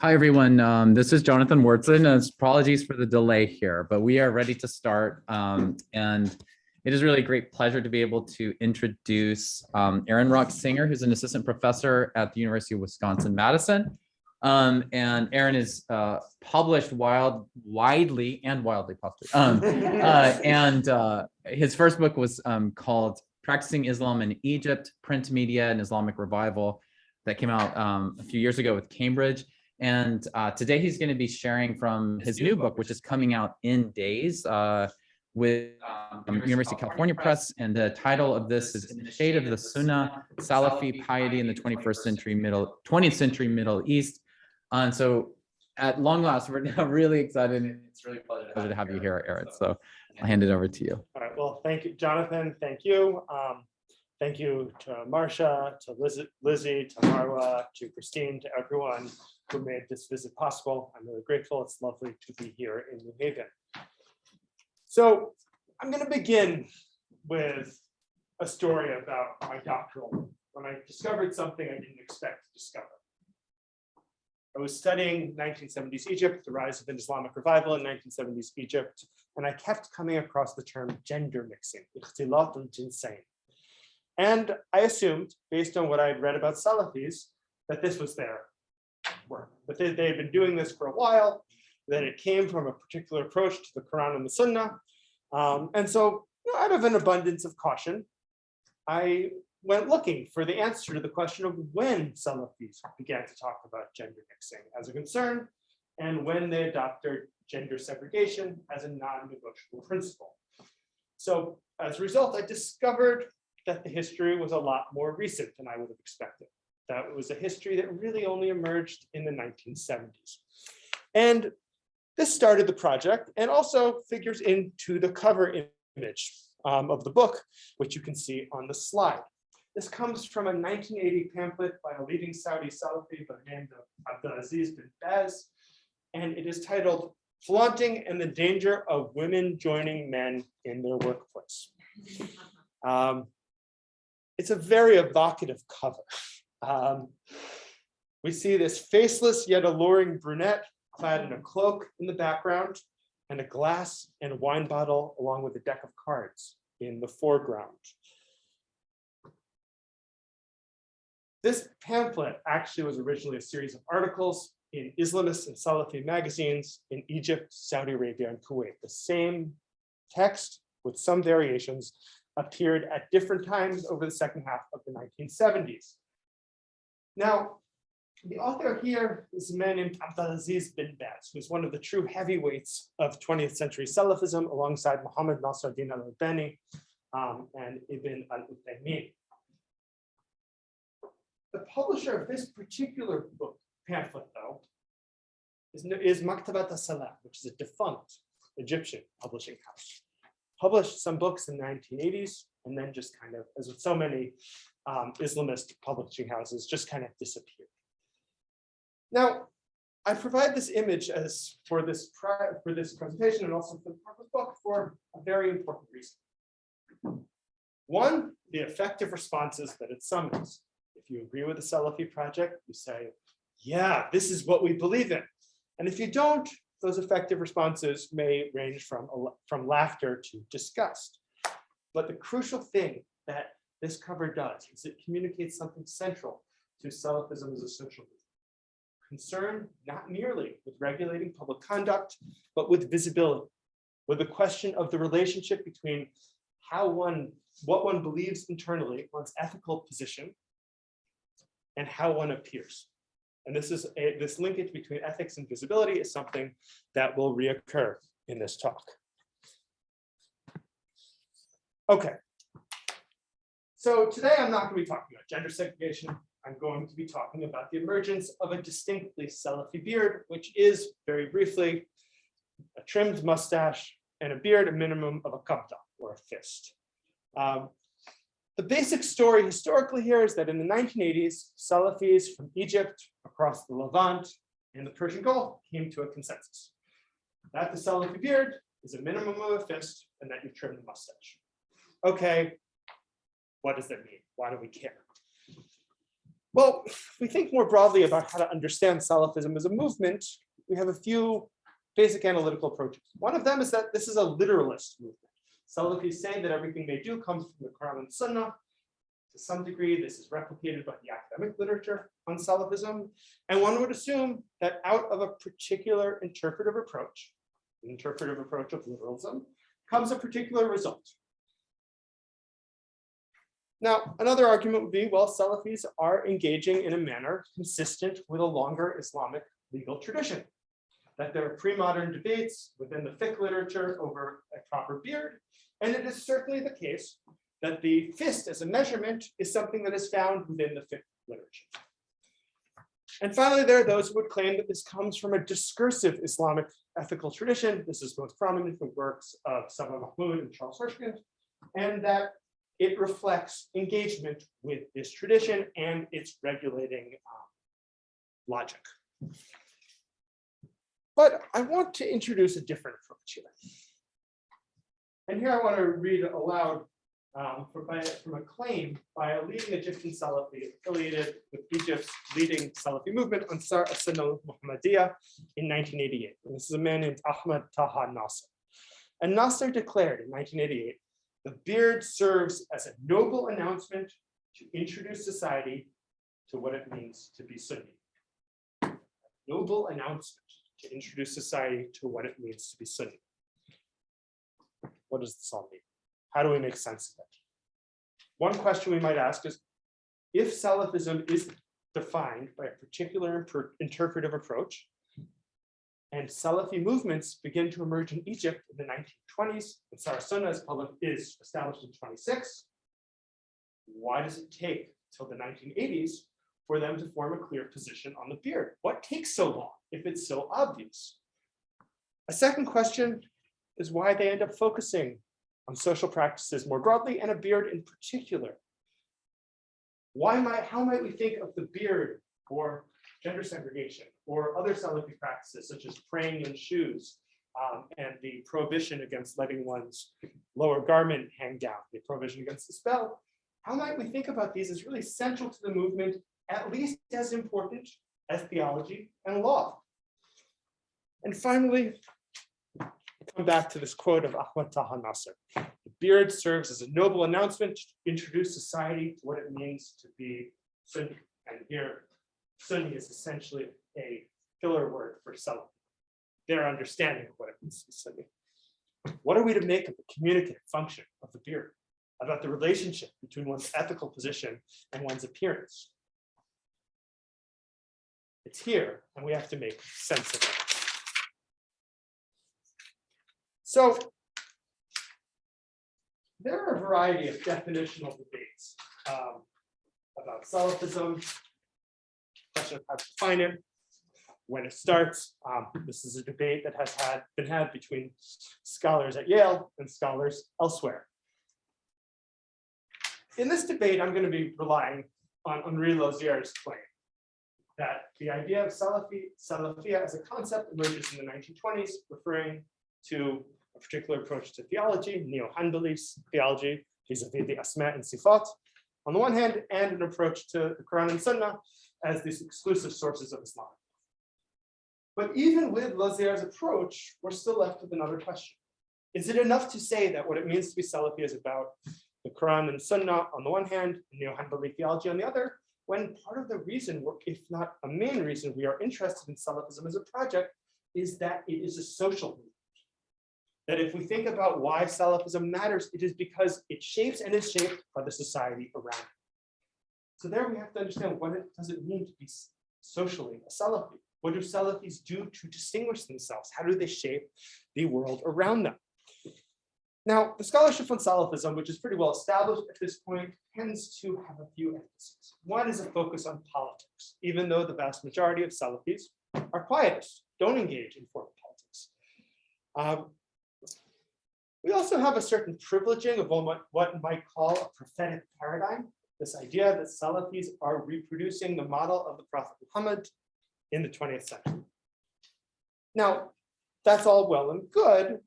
Hi, everyone. This is Jonathan Wurtzen. Apologies for the delay here, but we are ready to start. And it is really a great pleasure to be able to introduce Aaron Rock Singer, who's an assistant professor at the University of Wisconsin-Madison. And Aaron is published widely and wildly possibly. And his first book was called Practicing Islam in Egypt, Print, Media and Islamic Revival, that came out a few years ago with Cambridge. And today he's going to be sharing from his new book, which is coming out in days with University of California Press. And the title of this is In the Shade of the Sunna, Salafi Piety in the 20th Century Middle East. And so at long last, we're now really excited. And it's really a pleasure to have you here, Aaron. So I'll hand it over to you. All right. Well, thank you, Jonathan. Thank you. Thank you to Marcia, to Lizzie, to Marwa, to Christine, to everyone who made this visit possible. I'm really grateful. It's lovely to be here in New Haven. So I'm going to begin with a story about my doctoral, when I discovered something I didn't expect to discover. I was studying 1970s Egypt, the rise of an Islamic revival in 1970s Egypt, and I kept coming across the term gender mixing, ikhtilat al-jinsayn. And I assumed, based on what I'd read about Salafis, that this was their work. But they had been doing this for a while, that it came from a particular approach to the Quran and the Sunna. And so, out of an abundance of caution, I went looking for the answer to the question of when Salafis began to talk about gender mixing as a concern, and when they adopted gender segregation as a non-negotiable principle. So as a result, I discovered that the history was a lot more recent than I would have expected. That it was a history that really only emerged in the 1970s. And this started the project and also figures into the cover image of the book, which you can see on the slide. This comes from a 1980 pamphlet by a leading Saudi Salafi by the name of Abdulaziz bin Baz, and it is titled Flaunting and the Danger of Women Joining Men in Their Workplace. It's a very evocative cover. We see this faceless yet alluring brunette clad in a cloak in the background and a glass and a wine bottle along with a deck of cards in the foreground. This pamphlet actually was originally a series of articles in Islamist and Salafi magazines in Egypt, Saudi Arabia, and Kuwait. The same text with some variations appeared at different times over the second half of the 1970s. Now, the author here is a man named Abdulaziz bin Baz, who's one of the true heavyweights of 20th century Salafism alongside Muhammad Nasruddin al-Albani and Ibn al-Uthaymeen. The publisher of this particular book, pamphlet though, is Maktabat al-Salam, which is a defunct Egyptian publishing house. Published some books in the 1980s, and then just kind of, as with so many Islamist publishing houses, just kind of disappeared. Now, I provide this image as for this presentation and also for the book for a very important reason. One, the effective responses that it summons. If you agree with the Salafi project, you say, yeah, this is what we believe in. And if you don't, those effective responses may range from laughter to disgust. But the crucial thing that this cover does is it communicates something central to Salafism as a social movement. Concern not merely with regulating public conduct, but with visibility, with the question of the relationship between what one believes internally, one's ethical position, and how one appears. And this linkage between ethics and visibility is something that will reoccur in this talk. Okay. So today I'm not going to be talking about gender segregation. I'm going to be talking about the emergence of a distinctly Salafi beard, which is, very briefly, a trimmed mustache and a beard, a minimum of a qabda, or a fist. The basic story historically here is that in the 1980s, Salafis from Egypt, across the Levant, and the Persian Gulf came to a consensus that the Salafi beard is a minimum of a fist and that you trim the mustache. Okay, what does that mean? Why do we care? Well, if we think more broadly about how to understand Salafism as a movement, we have a few basic analytical approaches. One of them is that this is a literalist movement. Salafis say that everything they do comes from the Quran and Sunna. To some degree, this is replicated by the academic literature on Salafism. And one would assume that out of a particular interpretive approach, the interpretive approach of literalism, comes a particular result. Now, another argument would be, well, Salafis are engaging in a manner consistent with a longer Islamic legal tradition, that there are pre-modern debates within the fiqh literature over a proper beard, and it is certainly the case that the fist as a measurement is something that is found within the fiqh literature. And finally, there are those who would claim that this comes from a discursive Islamic ethical tradition. This is most prominent in works of Sabah Mahmoud and Charles Hirschkind, and that it reflects engagement with this tradition and its regulating logic. But I want to introduce a different approach here. And here I want to read aloud from a claim by a leading Egyptian Salafi affiliated with Egypt's leading Salafi movement, Ansar as-Sunnah al-Muhammadiyah, in 1988. And this is a man named Ahmad Taha Nasser. And Nasser declared in 1988, the beard serves as a noble announcement to introduce society to what it means to be Sunni. A noble announcement to introduce society to what it means to be Sunni. What does this all mean? How do we make sense of it? One question we might ask is, if Salafism is defined by a particular interpretive approach, and Salafi movements begin to emerge in Egypt in the 1920s, and Sunna is established in 1926. Why does it take till the 1980s for them to form a clear position on the beard? What takes so long if it's so obvious? A second question is why they end up focusing on social practices more broadly and a beard in particular. How might we think of the beard or gender segregation or other Salafi practices such as praying in shoes and the prohibition against letting one's lower garment hang down, the prohibition against the spell? How might we think about these as really central to the movement, at least as important as theology and law? And finally, come back to this quote of Ahmad Taha Nasser. The beard serves as a noble announcement to introduce society to what it means to be Sunni. And here, Sunni is essentially a filler word for Salafi, their understanding of what it means to be Sunni. What are we to make of the communicative function of the beard, about the relationship between one's ethical position and one's appearance? It's here, and we have to make sense of it. So there are a variety of definitional debates about Salafism, question of how to define it, when it starts. This is a debate that has been had between scholars at Yale and scholars elsewhere. In this debate, I'm going to be relying on Henri Lazier's claim that the idea of Salafia as a concept emerges in the 1920s, referring to a particular approach to theology, Neo-Hanbali theology, vis-a-vis the Asma and Sifat, on the one hand, and an approach to the Quran and Sunna as these exclusive sources of Islam. But even with Lazier's approach, we're still left with another question. Is it enough to say that what it means to be Salafi is about the Quran and Sunnah on the one hand, and Neo-Hanbali theology on the other, when part of the reason, if not a main reason, we are interested in Salafism as a project is that it is a social movement? That if we think about why Salafism matters, it is because it shapes and is shaped by the society around it. So there we have to understand what does it mean to be socially a Salafi? What do Salafis do to distinguish themselves? How do they shape the world around them? Now, the scholarship on Salafism, which is pretty well established at this point, tends to have a few emphases. One is a focus on politics, even though the vast majority of Salafis are quietists, don't engage in formal politics. We also have a certain privileging of what one might call a prophetic paradigm, this idea that Salafis are reproducing the model of the Prophet Muhammad in the 20th century. Now, that's all well and good,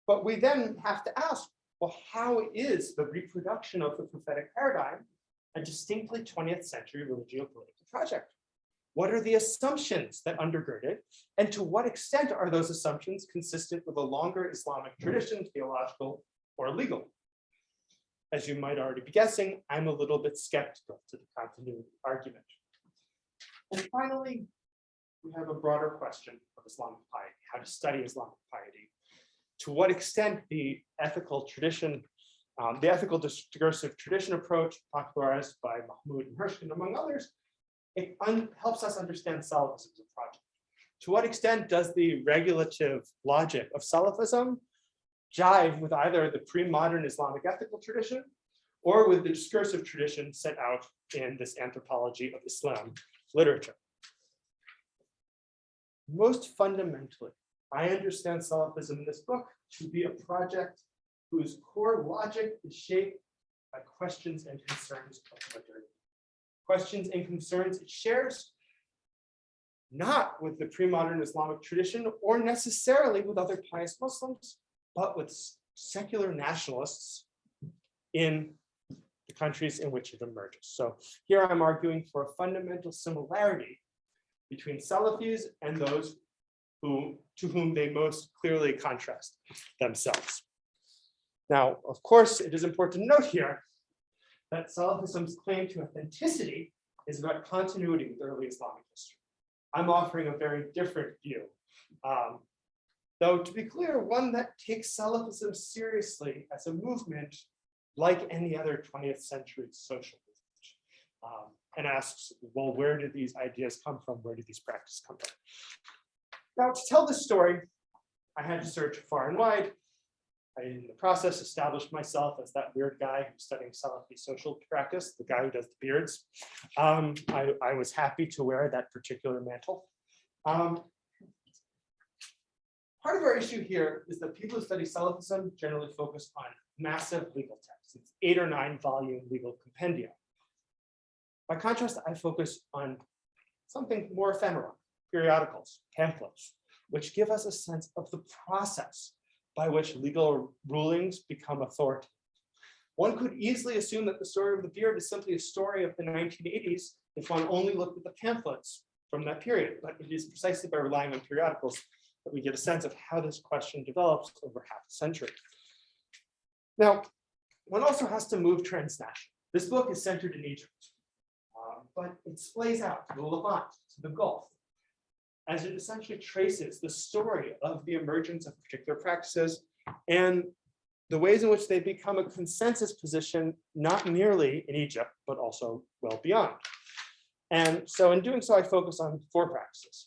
but we then have to ask, well, how is the reproduction of the prophetic paradigm a distinctly 20th century religio-political project? What are the assumptions that undergird it? And to what extent are those assumptions consistent with a longer Islamic tradition, theological or legal? As you might already be guessing, I'm a little bit skeptical to the continuity argument. And finally, we have a broader question of Islamic piety, how to study Islamic piety. To what extent the ethical tradition, the ethical discursive tradition approach popularized by Mahmoud and Hirschkin, among others, it helps us understand Salafism as a project. To what extent does the regulative logic of Salafism jive with either the pre-modern Islamic ethical tradition or with the discursive tradition set out in this Anthropology of Islam literature? Most fundamentally, I understand Salafism in this book to be a project whose core logic is shaped by questions and concerns of modernity. Questions and concerns it shares not with the pre-modern Islamic tradition or necessarily with other pious Muslims, but with secular nationalists in the countries in which it emerges. So here I'm arguing for a fundamental similarity between Salafis and those to whom they most clearly contrast themselves. Now, of course, it is important to note here that Salafism's claim to authenticity is about continuity with early Islamic history. I'm offering a very different view, though to be clear, one that takes Salafism seriously as a movement like any other 20th century social movement, and asks, well, where did these ideas come from? Where did these practices come from? Now, to tell this story, I had to search far and wide. I, in the process, established myself as that weird guy who's studying Salafi social practice, the guy who does the beards. I was happy to wear that particular mantle. Part of our issue here is that people who study Salafism generally focus on massive legal texts. It's 8 or 9 volume legal compendia. By contrast, I focus on something more ephemeral, periodicals, pamphlets, which give us a sense of the process by which legal rulings become authoritative. One could easily assume that the story of the beard is simply a story of the 1980s if one only looked at the pamphlets from that period, but it is precisely by relying on periodicals that we get a sense of how this question develops over half a century. Now, one also has to move transnational. This book is centered in Egypt, but it splays out to the Levant, to the Gulf, as it essentially traces the story of the emergence of particular practices and the ways in which they become a consensus position, not merely in Egypt, but also well beyond. And so in doing so, I focus on 4 practices: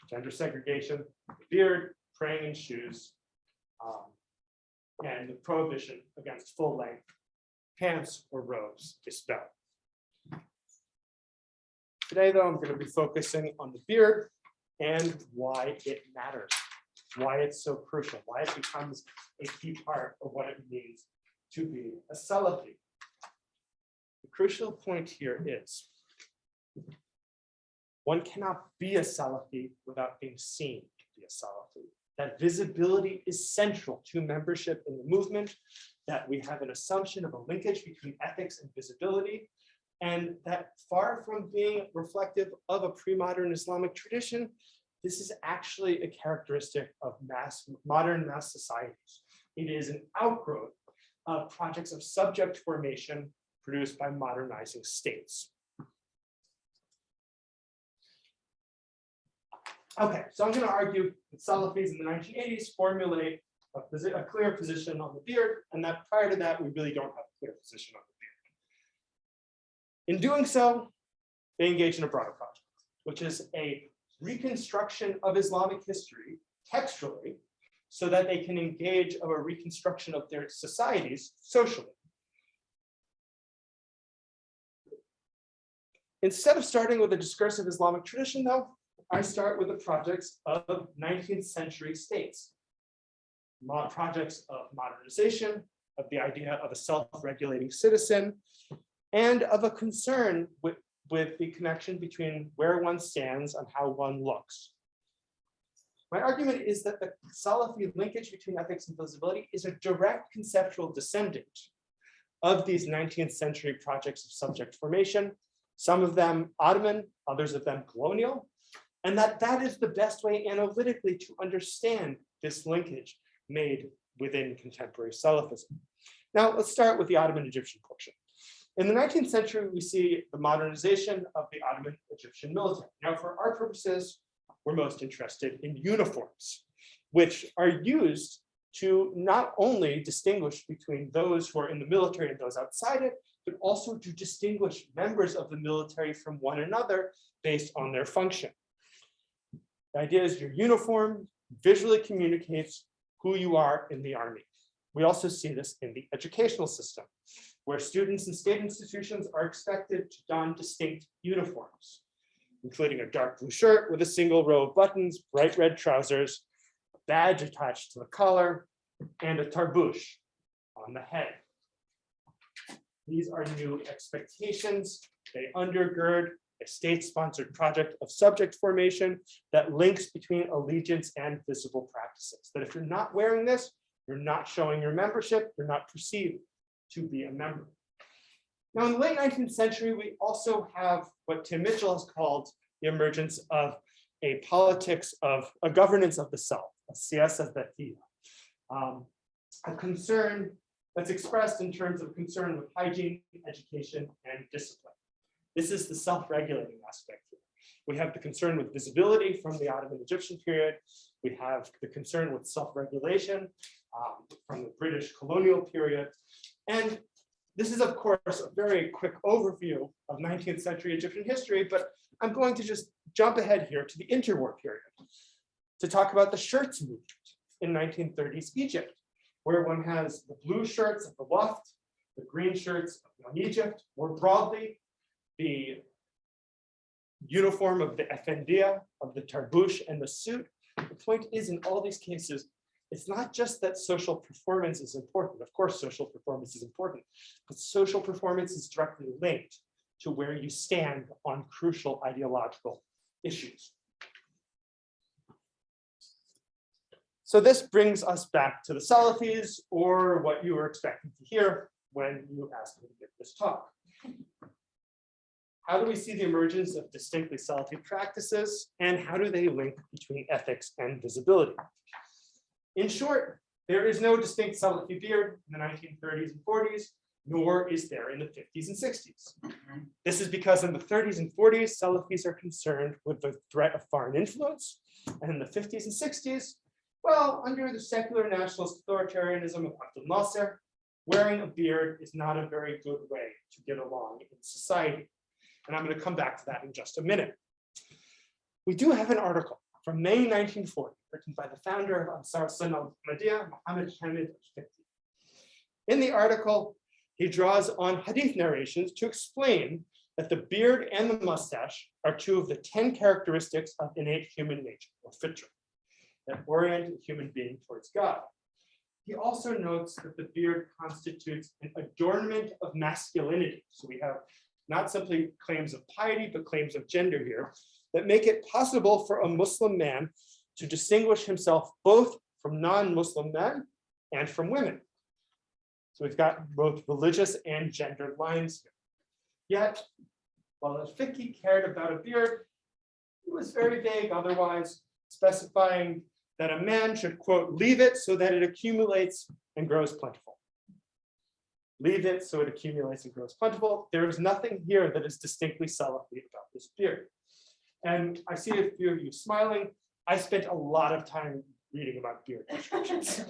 gender segregation, the beard, praying in shoes, and the prohibition against full-length pants or robes dispelled. Today, though, I'm going to be focusing on the beard and why it matters, why it's so crucial, why it becomes a key part of what it means to be a Salafi. The crucial point here is one cannot be a Salafi without being seen to be a Salafi. That visibility is central to membership in the movement, that we have an assumption of a linkage between ethics and visibility, and that far from being reflective of a pre-modern Islamic tradition, this is actually a characteristic of modern mass societies. It is an outgrowth of projects of subject formation produced by modernizing states. Okay, so I'm going to argue that Salafis in the 1980s formulate a clear position on the beard, and that prior to that, we really don't have a clear position on the beard. In doing so, they engage in a broader project, which is a reconstruction of Islamic history textually, so that they can engage of a reconstruction of their societies socially. Instead of starting with a discursive Islamic tradition, though, I start with the projects of 19th century states, projects of modernization, of the idea of a self-regulating citizen, and of a concern with the connection between where one stands and how one looks. My argument is that the Salafi linkage between ethics and visibility is a direct conceptual descendant of these 19th century projects of subject formation, some of them Ottoman, others of them colonial, and that is the best way analytically to understand this linkage made within contemporary Salafism. Now, let's start with the Ottoman Egyptian portion. In the 19th century, we see the modernization of the Ottoman Egyptian military. Now, for our purposes, we're most interested in uniforms, which are used to not only distinguish between those who are in the military and those outside it, but also to distinguish members of the military from one another based on their function. The idea is your uniform visually communicates who you are in the army. We also see this in the educational system, where students in state institutions are expected to don distinct uniforms, including a dark blue shirt with a single row of buttons, bright red trousers, a badge attached to the collar, and a tarbouch on the head. These are new expectations. They undergird a state-sponsored project of subject formation that links between allegiance and visible practices. That if you're not wearing this, you're not showing your membership, you're not perceived to be a member. Now, in the late 19th century, we also have what Tim Mitchell has called the emergence of a politics of a governance of the self, a siyasa dhatiya, a concern that's expressed in terms of concern with hygiene, education, and discipline. This is the self-regulating aspect here. We have the concern with visibility from the Ottoman Egyptian period. We have the concern with self-regulation from the British colonial period. And this is, of course, a very quick overview of 19th century Egyptian history, but I'm going to just jump ahead here to the interwar period to talk about the shirts movement in 1930s Egypt, where one has the blue shirts of the Wafd, the green shirts of Young Egypt, more broadly, the uniform of the Effendiya, of the tarbouch and the suit. The point is, in all these cases, it's not just that social performance is important. Of course, social performance is important, but social performance is directly linked to where you stand on crucial ideological issues. So this brings us back to the Salafis, or what you were expecting to hear when you asked me to give this talk. How do we see the emergence of distinctly Salafi practices, and how do they link between ethics and visibility? In short, there is no distinct Salafi beard in the 1930s and 40s, nor is there in the 50s and 60s. This is because in the 30s and 40s, Salafis are concerned with the threat of foreign influence, and in the 50s and 60s, well, under the secular nationalist authoritarianism of Abdel Nasser, wearing a beard is not a very good way to get along in society. And I'm going to come back to that in just a minute. We do have an article from May 1940, written by the founder of Ansar Sunna al-Ahmadiyya, Mohammed Hamid al-Fiqhi. In the article, he draws on hadith narrations to explain that the beard and the mustache are two of the 10 characteristics of innate human nature, or fitra, that orient a human being towards God. He also notes that the beard constitutes an adornment of masculinity. So we have not simply claims of piety, but claims of gender here, that make it possible for a Muslim man to distinguish himself both from non-Muslim men and from women. So we've got both religious and gender lines here. Yet, while al-Fiqhi cared about a beard, he was very vague otherwise, specifying that a man should, quote, leave it so that it accumulates and grows plentiful. Leave it so it accumulates and grows plentiful. There is nothing here that is distinctly Salafi about this beard. And I see a few of you smiling. I spent a lot of time reading about beard descriptions.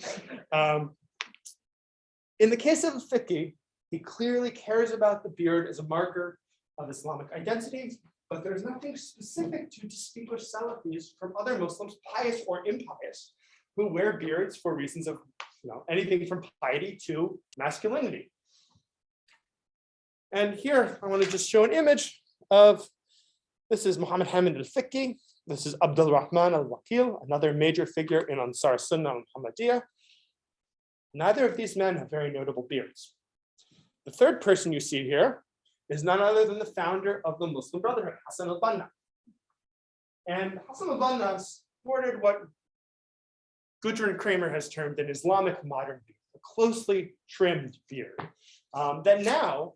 In the case of Fiqhi, he clearly cares about the beard as a marker of Islamic identity, but there's nothing specific to distinguish Salafis from other Muslims, pious or impious, who wear beards for reasons of anything from piety to masculinity. And here I want to just show an image of, this is Muhammad Hamid al-Fiqhi. This is Abdul Rahman al-Wakil, another major figure in Ansar Sunna al-Ahmadiyya. Neither of these men have very notable beards. The third person you see here is none other than the founder of the Muslim Brotherhood, Hassan al-Banna. And Hassan al-Banna sported what Gudrun Kramer has termed an Islamic modern beard, a closely trimmed beard that now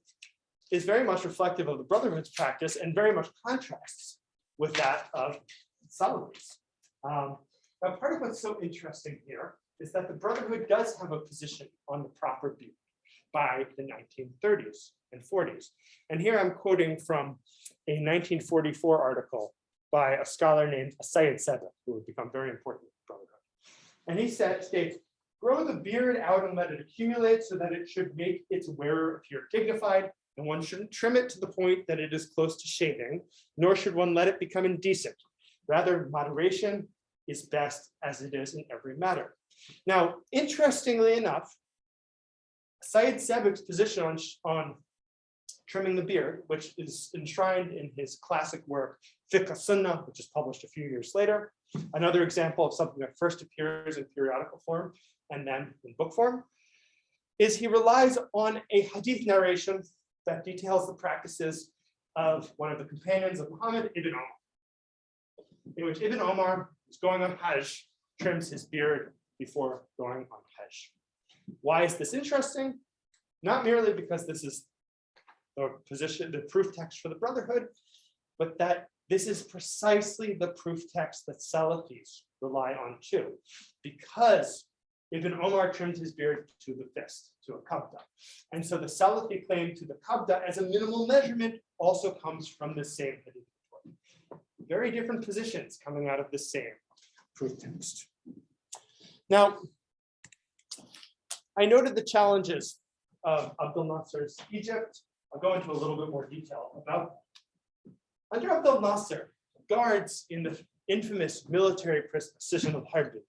is very much reflective of the Brotherhood's practice and very much contrasts with that of Salafis. Now, part of what's so interesting here is that the Brotherhood does have a position on the proper beard by the 1930s and 40s. And here I'm quoting from a 1944 article by a scholar named Sayyid Sebek, who would become very important in the Brotherhood. And he states, grow the beard out and let it accumulate so that it should make its wearer appear dignified, and one shouldn't trim it to the point that it is close to shaving, nor should one let it become indecent. Rather, moderation is best as it is in every matter. Now, interestingly enough, Sayyid Sebek's position on trimming the beard, which is enshrined in his classic work, Fiqh Sunna, which is published a few years later, another example of something that first appears in periodical form and then in book form, is he relies on a hadith narration that details the practices of one of the companions of Muhammad, Ibn Omar, in which Ibn Omar is going on Hajj, trims his beard before going on Hajj. Why is this interesting? Not merely because this is the position, the proof text for the Brotherhood, but that this is precisely the proof text that Salafis rely on too, because Ibn Omar trimmed his beard to the fist, to a kabda. And so the Salafi claim to the kabda as a minimal measurement also comes from the same hadith. Very different positions coming out of the same proof text. Now, I noted the challenges of Abdel Nasser's Egypt. I'll go into a little bit more detail about that. Under Abdel Nasser, guards in the infamous military precision of Harbi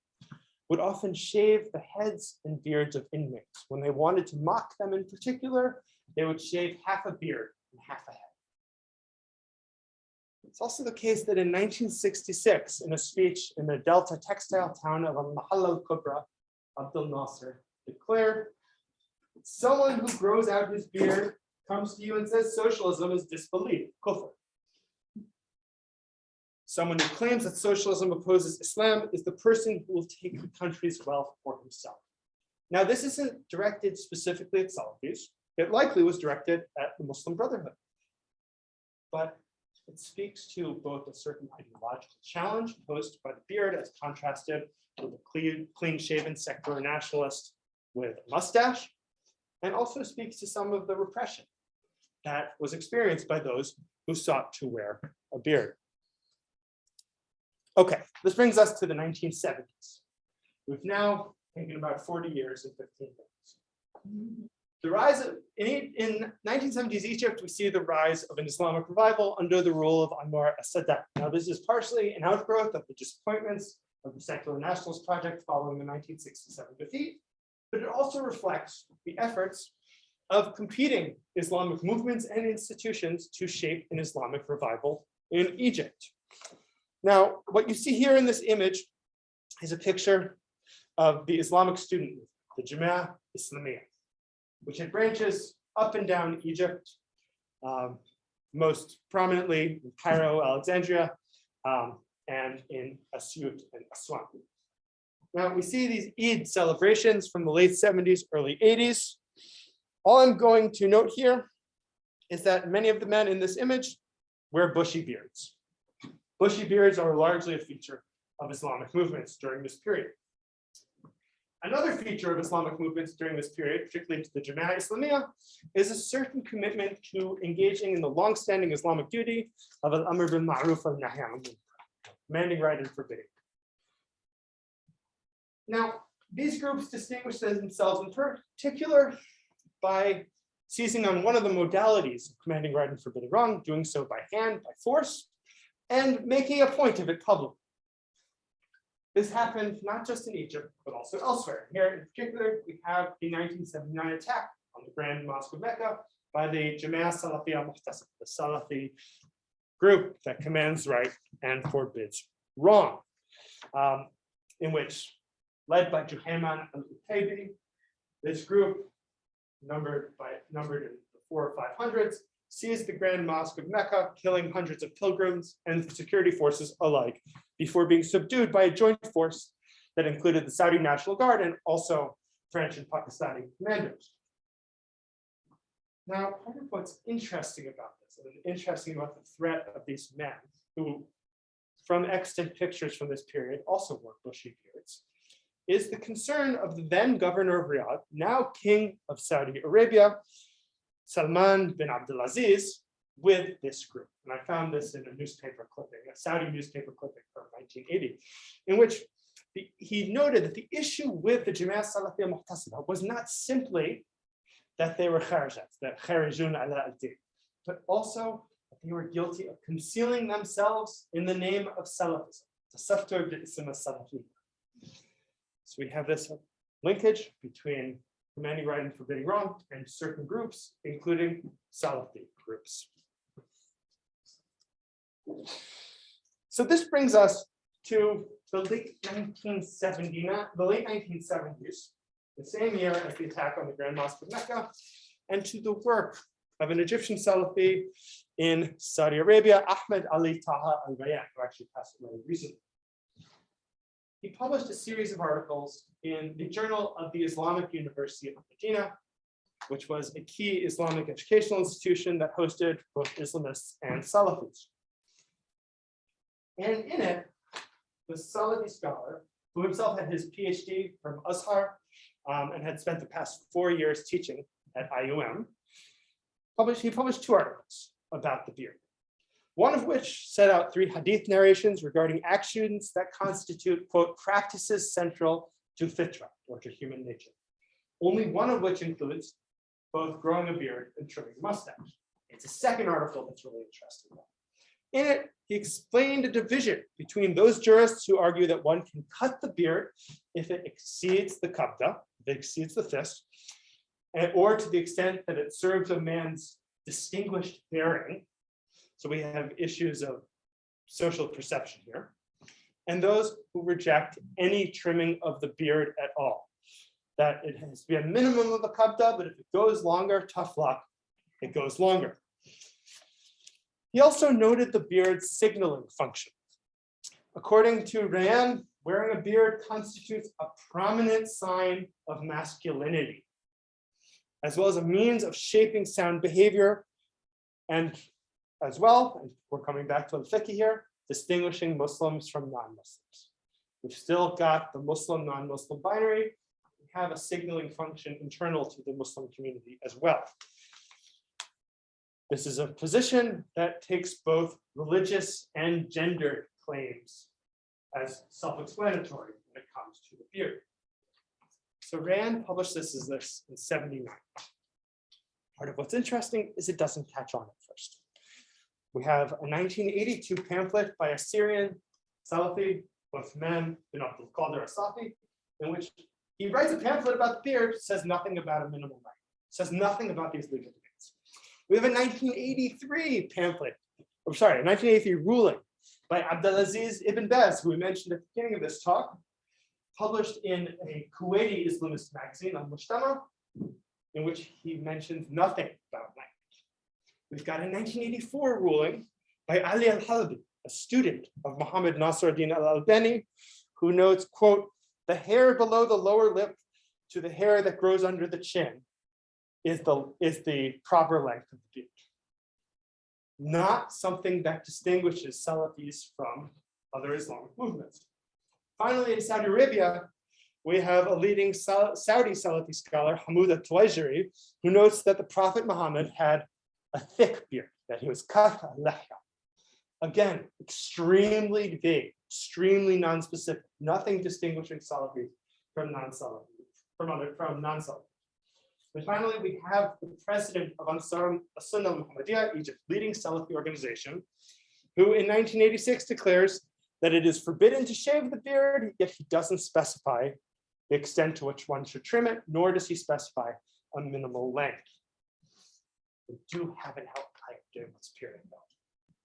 would often shave the heads and beards of inmates. When they wanted to mock them in particular, they would shave half a beard and half a head. It's also the case that in 1966, in a speech in the Delta textile town of Al-Mahalla al-Kubra, Abdel Nasser declared, someone who grows out his beard comes to you and says socialism is disbelief, kufr. Someone who claims that socialism opposes Islam is the person who will take the country's wealth for himself. Now, this isn't directed specifically at Salafis. It likely was directed at the Muslim Brotherhood. But it speaks to both a certain ideological challenge posed by the beard as contrasted with a clean-shaven secular nationalist with a mustache, and also speaks to some of the repression that was experienced by those who sought to wear a beard. Okay, this brings us to the 1970s. We've now taken about 40 years and 15 days. The rise of, in 1970s Egypt, we see the rise of an Islamic revival under the rule of Anwar al-Sadat. Now, this is partially an outgrowth of the disappointments of the secular nationalist project following the 1967 defeat, but it also reflects the efforts of competing Islamic movements and institutions to shape an Islamic revival in Egypt. Now, what you see here in this image is a picture of the Islamic student movement, the Media Islamic, which had branches up and down Egypt, most prominently in Cairo, Alexandria, and in Asyut and Aswan. Now, we see these Eid celebrations from the late 70s, early 80s. All I'm going to note here is that many of the men in this image wear bushy beards. Bushy beards are largely a feature of Islamic movements during this period. Another feature of Islamic movements during this period, particularly to the Media Islamic, is a certain commitment to engaging in the long-standing Islamic duty of al-amr bil ma'ruf wa nahy anil munkar, commanding right and forbidding. Now, these groups distinguish themselves in particular by seizing on one of the modalities of commanding right and forbidding wrong, doing so by hand, by force, and making a point of it publicly. This happened not just in Egypt, but also elsewhere. Here in particular, we have the 1979 attack on the Grand Mosque of Mecca by the Jama'ah Salafiyya Muhtasib, the Salafi group that commands right and forbids wrong, in which, led by Juhayman al-Utaybi, this group, numbered in the 400s or 500s, seized the Grand Mosque of Mecca, killing hundreds of pilgrims and security forces alike, before being subdued by a joint force that included the Saudi National Guard and also French and Pakistani commanders. Now, part of what's interesting about this, and interesting about the threat of these men, who from extant pictures from this period also wore bushy beards, is the concern of the then governor of Riyadh, now king of Saudi Arabia, Salman bin Abdulaziz, with this group. And I found this in a newspaper clipping, a Saudi newspaper clipping from 1980, in which he noted that the issue with the Jama'at Salafiyya Mu'tasila was not simply that they were kharijat, that kharijun ala al-din, but also that they were guilty of concealing themselves in the name of Salafism. Tasaftur bi-ism as-Salafi. So we have this linkage between commanding right and forbidding wrong and certain groups, including Salafi groups. So this brings us to the late 1970s, the same year as the attack on the Grand Mosque of Mecca, and to the work of an Egyptian Salafi in Saudi Arabia, Ahmed Ali Taha al-Bayan, who actually passed away recently. He published a series of articles in the Journal of the Islamic University of Medina, which was a key Islamic educational institution that hosted both Islamists and Salafis. And in it, the Salafi scholar, who himself had his PhD from Azhar and had spent the past 4 years teaching at IUM, he published 2 articles about the beard. One of which set out 3 hadith narrations regarding actions that constitute, quote, practices central to fitra, or to human nature. Only one of which includes both growing a beard and trimming a mustache. It's a second article that's really interesting. In it, he explained a division between those jurists who argue that one can cut the beard if it exceeds the qabda, if it exceeds the fist, or to the extent that it serves a man's distinguished bearing. So we have issues of social perception here. And those who reject any trimming of the beard at all. That it has to be a minimum of a qabda, but if it goes longer, tough luck, it goes longer. He also noted the beard's signaling function. According to Rayan, wearing a beard constitutes a prominent sign of masculinity, as well as a means of shaping sound behavior, and as well, and we're coming back to al-fiqh here, distinguishing Muslims from non-Muslims. We've still got the Muslim, non-Muslim binary. We have a signaling function internal to the Muslim community as well. This is a position that takes both religious and gender claims as self-explanatory when it comes to the beard. So Rand published this in 1979. Part of what's interesting is it doesn't catch on at first. We have a 1982 pamphlet by a Syrian Salafi, Uthman bin Abdul Qadir al-Safi, in which he writes a pamphlet about the beard, says nothing about a minimum right, says nothing about these legal debates. We have a 1983 pamphlet, or sorry, a 1983 ruling by Abdulaziz ibn Baz, who we mentioned at the beginning of this talk, published in a Kuwaiti Islamist magazine on Mujtama, in which he mentions nothing about language. We've got a 1984 ruling by Ali al-Halbi, a student of Muhammad Nasruddin al-Albani, who notes, quote, the hair below the lower lip to the hair that grows under the chin is the proper length of the beard. Not something that distinguishes Salafis from other Islamic movements. Finally, in Saudi Arabia, we have a leading Saudi Salafi scholar, Hamoud al-Tuwaijiri, who notes that the Prophet Muhammad had a thick beard, that he was kath al-lahya. Again, extremely vague, extremely non-specific, nothing distinguishing Salafis from non-Salafis, from non-Salafis. And finally, we have the president of Ansar Sunna Muhammadiyah, Egypt's leading Salafi organization, who in 1986 declares that it is forbidden to shave the beard, yet he doesn't specify the extent to which one should trim it, nor does he specify a minimal length. We do have an outlier during this period, though,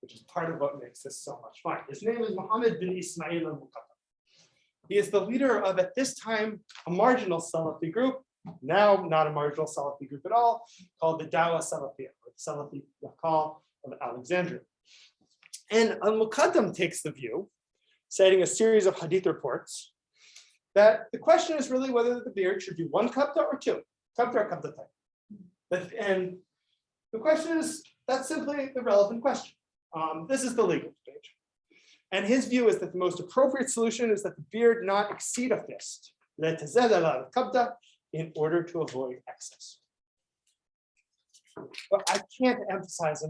which is part of what makes this so much fun. His name is Muhammad bin Ismail al-Muqaddam. He is the leader of, at this time, a marginal Salafi group, now not a marginal Salafi group at all, called the Dawa Salafiyya, or the Salafi Call of Alexandria. And al-Muqaddam takes the view, citing a series of hadith reports, that the question is really whether the beard should be one kabda or two, kabda or kabdatain. And the question is, that's simply the relevant question. This is the legal page. And his view is that the most appropriate solution is that the beard not exceed a fist, in order to avoid excess. But I can't emphasize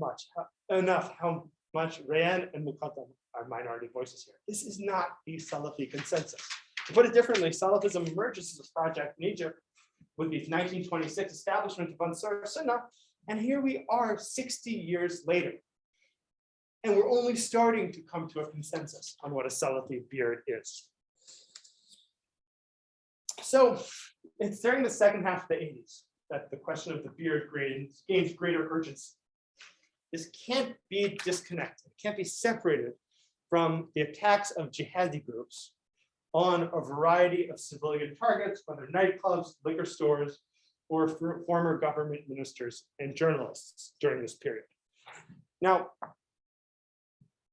enough how much Rayan and Muqaddam are minority voices here. This is not the Salafi consensus. To put it differently, Salafism emerges as a project in Egypt with the 1926 establishment of Ansar Sunna, and here we are 60 years later. And we're only starting to come to a consensus on what a Salafi beard is. So it's during the second half of the 80s that the question of the beard gains greater urgency. This can't be disconnected, it can't be separated from the attacks of jihadi groups on a variety of civilian targets, whether nightclubs, liquor stores, or former government ministers and journalists during this period. Now,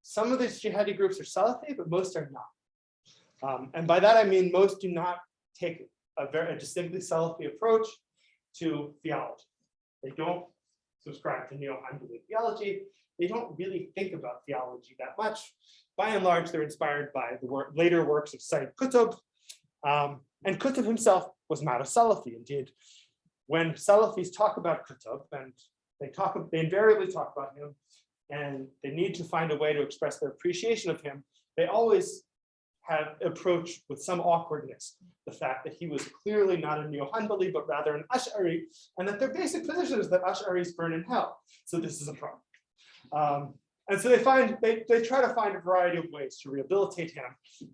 some of these jihadi groups are Salafi, but most are not. And by that I mean most do not take a distinctly Salafi approach to theology. They don't subscribe to neo-Hanbali theology. They don't really think about theology that much. By and large, they're inspired by the later works of Sayyid Qutb. And Qutb himself was not a Salafi. Indeed, when Salafis talk about Qutb, and they invariably talk about him, and they need to find a way to express their appreciation of him, they always have approached with some awkwardness the fact that he was clearly not a neo-Hanbali, but rather an Ash'ari, and that their basic position is that Ash'aris burn in hell. So this is a problem. And so they try to find a variety of ways to rehabilitate him,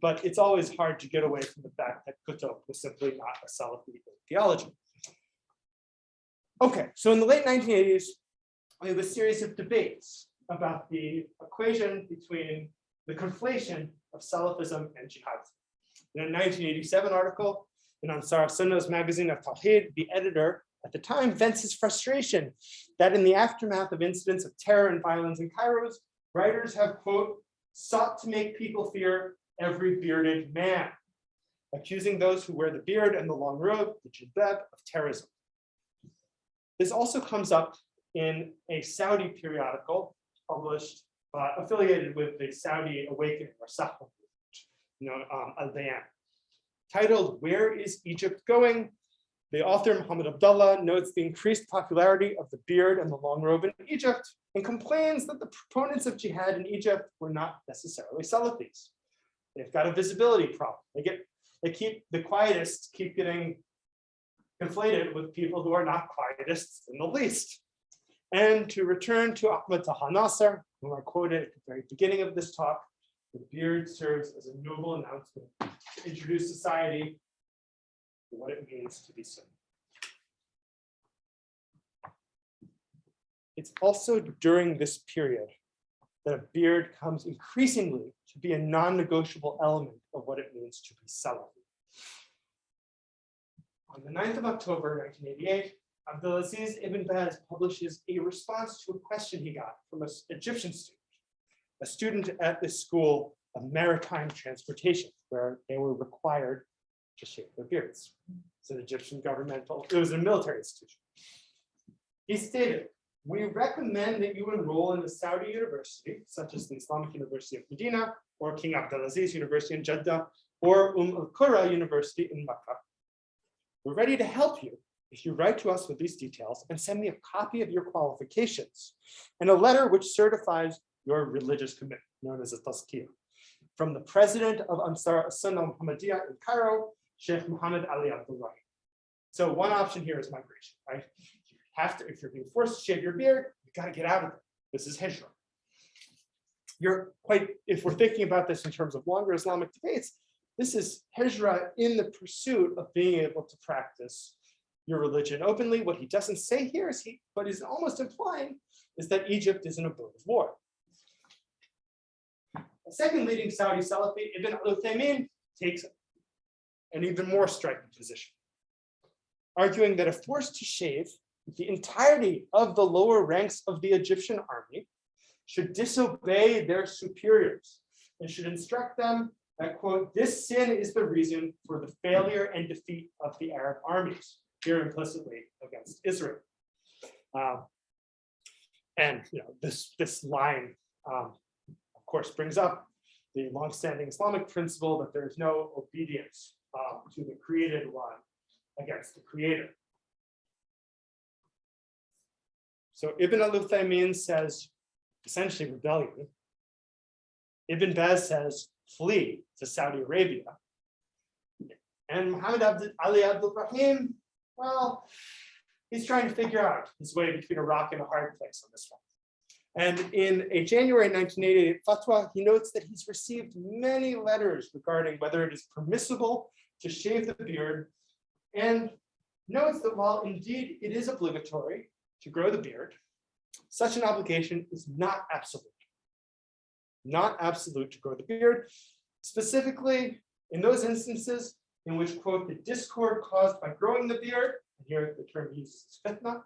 but it's always hard to get away from the fact that Qutb was simply not a Salafi in theology. Okay, so in the late 1980s, we have a series of debates about the equation between the conflation of Salafism and jihad. In a 1987 article in Ansar Sunnah's magazine of Tawheed, the editor at the time vents his frustration that in the aftermath of incidents of terror and violence in Cairo, writers have, quote, sought to make people fear every bearded man, accusing those who wear the beard and the long robe, the jilbab, of terrorism. This also comes up in a Saudi periodical published, affiliated with the Saudi Awakening, or Sahwa, Al-Bayan. Titled, "Where is Egypt Going?" The author, Muhammad Abdullah, notes the increased popularity of the beard and the long robe in Egypt and complains that the proponents of jihad in Egypt were not necessarily Salafis. They've got a visibility problem. The quietists keep getting conflated with people who are not quietists in the least. And to return to Ahmed Taha Nasser, whom I quoted at the very beginning of this talk, the beard serves as a noble announcement to introduce society to what it means to be Sunni. It's also during this period that a beard comes increasingly to be a non-negotiable element of what it means to be Salafi. On the 9th of October, 1988, Abdulaziz Ibn Baz publishes a response to a question he got from an Egyptian student, a student at the School of Maritime Transportation, where they were required to shave their beards. It's an Egyptian it was a military institution. He stated, "We recommend that you enroll in a Saudi university, such as the Islamic University of Medina, or King Abdulaziz University in Jeddah, or al-Qura University in Makkah. We're ready to help you if you write to us with these details and send me a copy of your qualifications and a letter which certifies your religious commitment, known as a tazkiyah, from the president of Ansar Sunnah Muhammadiyah in Cairo, Sheikh Muhammad Ali Abdullahi." So one option here is migration, right? If you're being forced to shave your beard, you got to get out of it. This is hijrah. If we're thinking about this in terms of longer Islamic debates, this is hijrah in the pursuit of being able to practice your religion openly. What he doesn't say here is what he's almost implying is that Egypt is an abode of war. A second leading Saudi Salafi, Ibn al-Uthaymin, takes an even more striking position, arguing that if forced to shave, the entirety of the lower ranks of the Egyptian army should disobey their superiors and should instruct them that, quote, this sin is the reason for the failure and defeat of the Arab armies, here implicitly against Israel. And this line, of course, brings up the longstanding Islamic principle that there is no obedience to the created one against the creator. So Ibn al-Uthaymin says, essentially rebellion. Ibn Baz says, flee to Saudi Arabia. And Muhammad Ali Abdul Rahim, well, he's trying to figure out his way between a rock and a hard place on this one. And in a January 1988 fatwa, he notes that he's received many letters regarding whether it is permissible to shave the beard, and notes that while indeed it is obligatory to grow the beard, such an obligation is not absolute. Not absolute to grow the beard, specifically in those instances in which, quote, the discord caused by growing the beard, and here the term used is fitna,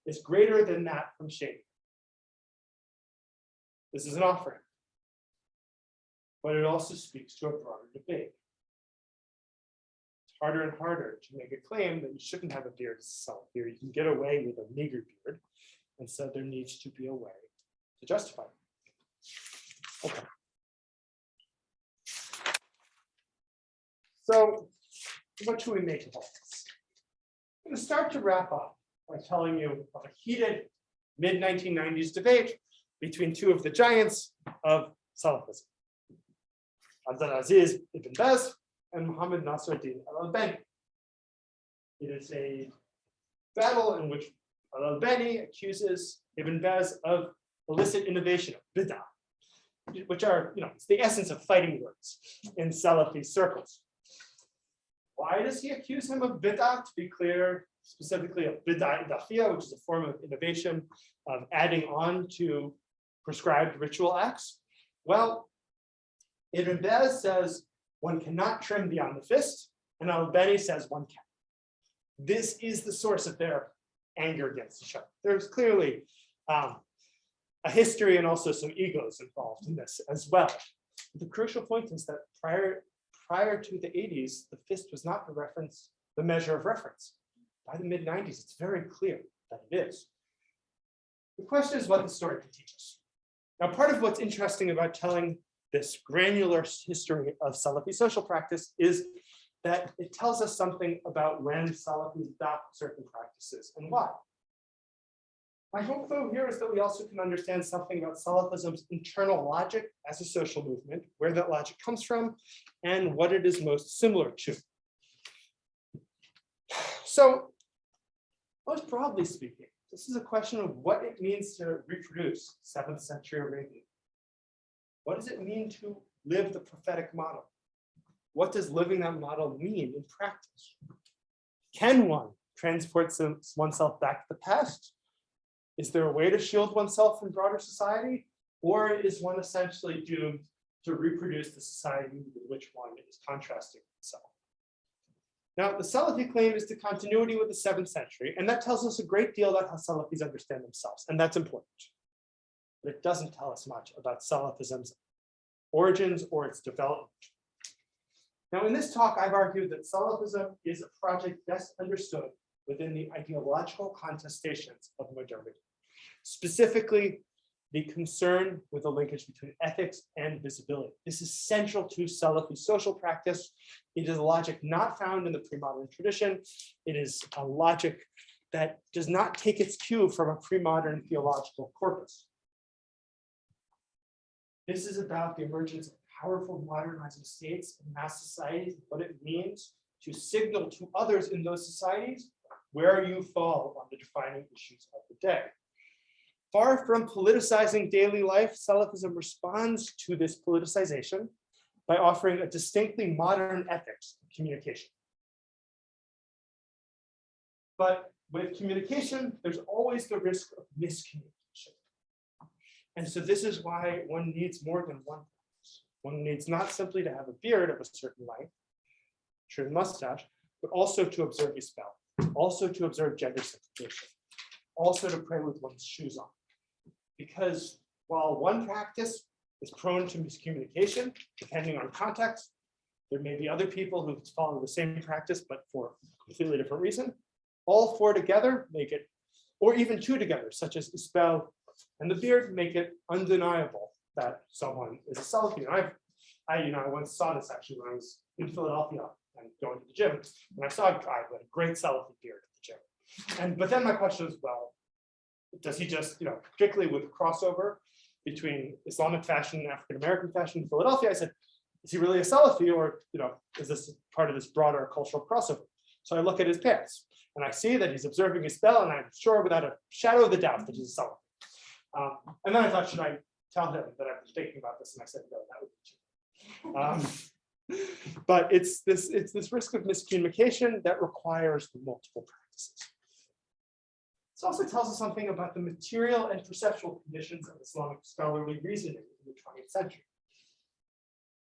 is greater than that from shaving. This is an offering, but it also speaks to a broader debate. It's harder and harder to make a claim that you shouldn't have a beard as a Salafi, or you can get away with a meager beard, and so there needs to be a way to justify it. Okay. So what should we make of all this? I'm going to start to wrap up by telling you of a heated mid-1990s debate between two of the giants of Salafism, Abdulaziz ibn Baz and Muhammad Nasruddin al-Albani. It is a battle in which al-Albani accuses Ibn Baz of illicit innovation, of bid'ah, which are, it's the essence of fighting words in Salafi circles. Why does he accuse him of bid'ah? To be clear, specifically of bid'ah idafiyah, which is a form of innovation of adding on to prescribed ritual acts. Well, Ibn Baz says one cannot trim beyond the fist, and al-Albani says one can. This is the source of their anger against each other. There's clearly a history and also some egos involved in this as well. The crucial point is that prior to the 80s, the fist was not the measure of reference. By the mid-90s, it's very clear that it is. The question is what the story can teach us. Now, part of what's interesting about telling this granular history of Salafi social practice is that it tells us something about when Salafis adopt certain practices and why. My hope, though, here is that we also can understand something about Salafism's internal logic as a social movement, where that logic comes from, and what it is most similar to. So, most broadly speaking, this is a question of what it means to reproduce 7th century Arabia. What does it mean to live the prophetic model? What does living that model mean in practice? Can one transport oneself back to the past? Is there a way to shield oneself from broader society? Or is one essentially doomed to reproduce the society with which one is contrasting itself? Now, the Salafi claim is the continuity with the 7th century, and that tells us a great deal about how Salafis understand themselves, and that's important. But it doesn't tell us much about Salafism's origins or its development. Now, in this talk, I've argued that Salafism is a project best understood within the ideological contestations of modernity, specifically the concern with the linkage between ethics and visibility. This is central to Salafi social practice. It is a logic not found in the pre-modern tradition. It is a logic that does not take its cue from a pre-modern theological corpus. This is about the emergence of powerful modernizing states and mass societies, what it means to signal to others in those societies where you fall on the defining issues of the day. Far from politicizing daily life, Salafism responds to this politicization by offering a distinctly modern ethics of communication. But with communication, there's always the risk of miscommunication. And so this is why one needs more than one practice. One needs not simply to have a beard of a certain length, trim a mustache, but also to observe a spell, also to observe gender segregation, also to pray with one's shoes on. Because while one practice is prone to miscommunication, depending on context. There may be other people who follow the same practice, but for a completely different reason. All four together make it, or even two together, such as Isbel and the beard, make it undeniable that someone is a Salafi. And I once saw this actually when I was in Philadelphia and going to the gym, and I saw a guy with a great Salafi beard at the gym. But then my question is, well, does he just, particularly with crossover between Islamic fashion and African American fashion in Philadelphia, I said, is he really a Salafi, or is this part of this broader cultural crossover? So I look at his pants and I see that he's observing his spell, and I'm sure without a shadow of a doubt that he's a Salafi. And then I thought, should I tell him that I've been thinking about this? And I said, no, that would be too. But it's this risk of miscommunication that requires the multiple practices. This also tells us something about the material and perceptual conditions of Islamic scholarly reasoning in the 20th century.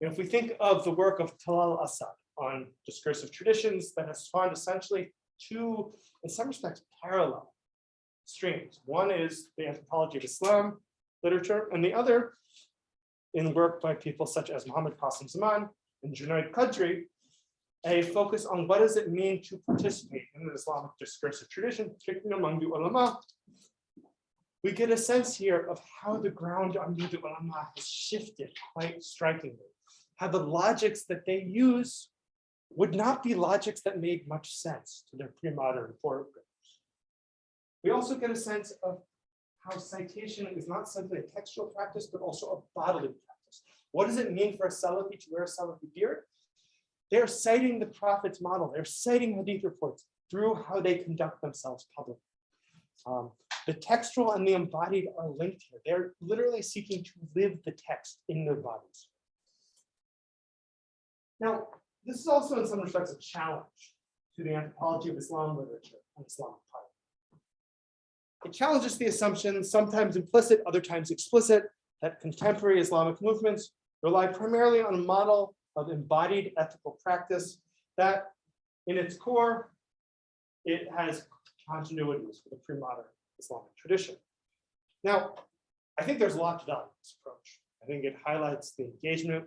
If we think of the work of Talal Asad on discursive traditions, that has spawned essentially two, in some respects, parallel streams. One is the anthropology of Islam literature, and the other in work by people such as Muhammad Qasim Zaman and Junaid Qadri, a focus on what does it mean to participate in the Islamic discursive tradition, particularly among the ulama. We get a sense here of how the ground under the ulama has shifted quite strikingly. How the logics that they use would not be logics that made much sense to their pre-modern forebears. We also get a sense of how citation is not simply a textual practice, but also a bodily practice. What does it mean for a Salafi to wear a Salafi beard? They're citing the Prophet's model. They're citing Hadith reports through how they conduct themselves publicly. The textual and the embodied are linked here. They're literally seeking to live the text in their bodies. Now, this is also in some respects a challenge to the anthropology of Islam literature and Islamic piety. It challenges the assumption, sometimes implicit, other times explicit, that contemporary Islamic movements rely primarily on a model of embodied ethical practice that, in its core, it has continuities with the pre-modern Islamic tradition. Now, I think there's a lot to value in this approach. I think it highlights the engagement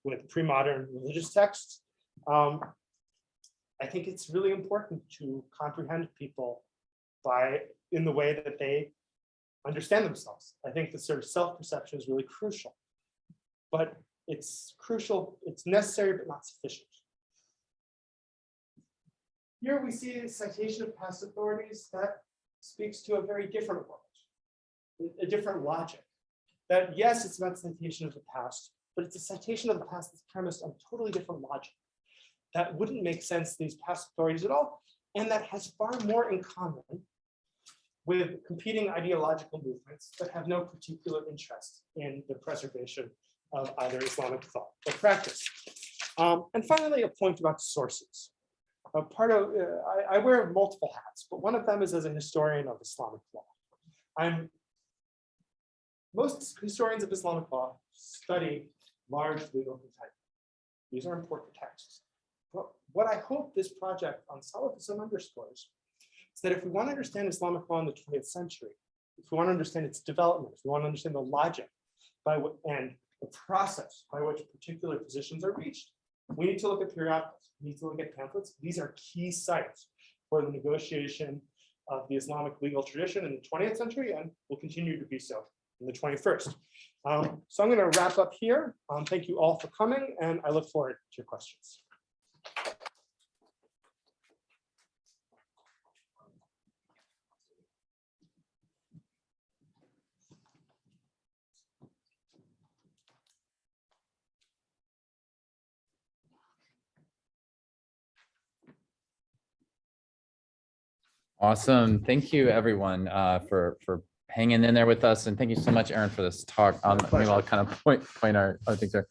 with pre-modern religious texts. I think it's really important to comprehend people in the way that they understand themselves. I think the sort of self-perception is really crucial, but it's necessary, but not sufficient. Here we see a citation of past authorities that speaks to a very different world, a different logic. That yes, it's about citation of the past, but it's a citation of the past that's premised on totally different logic. That wouldn't make sense to these past authorities at all, and that has far more in common with competing ideological movements that have no particular interest in the preservation of either Islamic thought or practice. And finally, a point about sources. I wear multiple hats, but one of them is as a historian of Islamic law. Most historians of Islamic law study large legal content. These are important texts. But what I hope this project on Salafism underscores is that if we want to understand Islamic law in the 20th century, if we want to understand its development, if we want to understand the logic and the process by which particular positions are reached, we need to look at periodicals, we need to look at pamphlets. These are key sites for the negotiation of the Islamic legal tradition in the 20th century and will continue to be so in the 21st. So I'm going to wrap up here. Thank you all for coming, and I look forward to your questions. Awesome. Thank you, everyone, for hanging in there with us. And thank you so much, Aaron, for this talk. Maybe I'll kind of point our things there.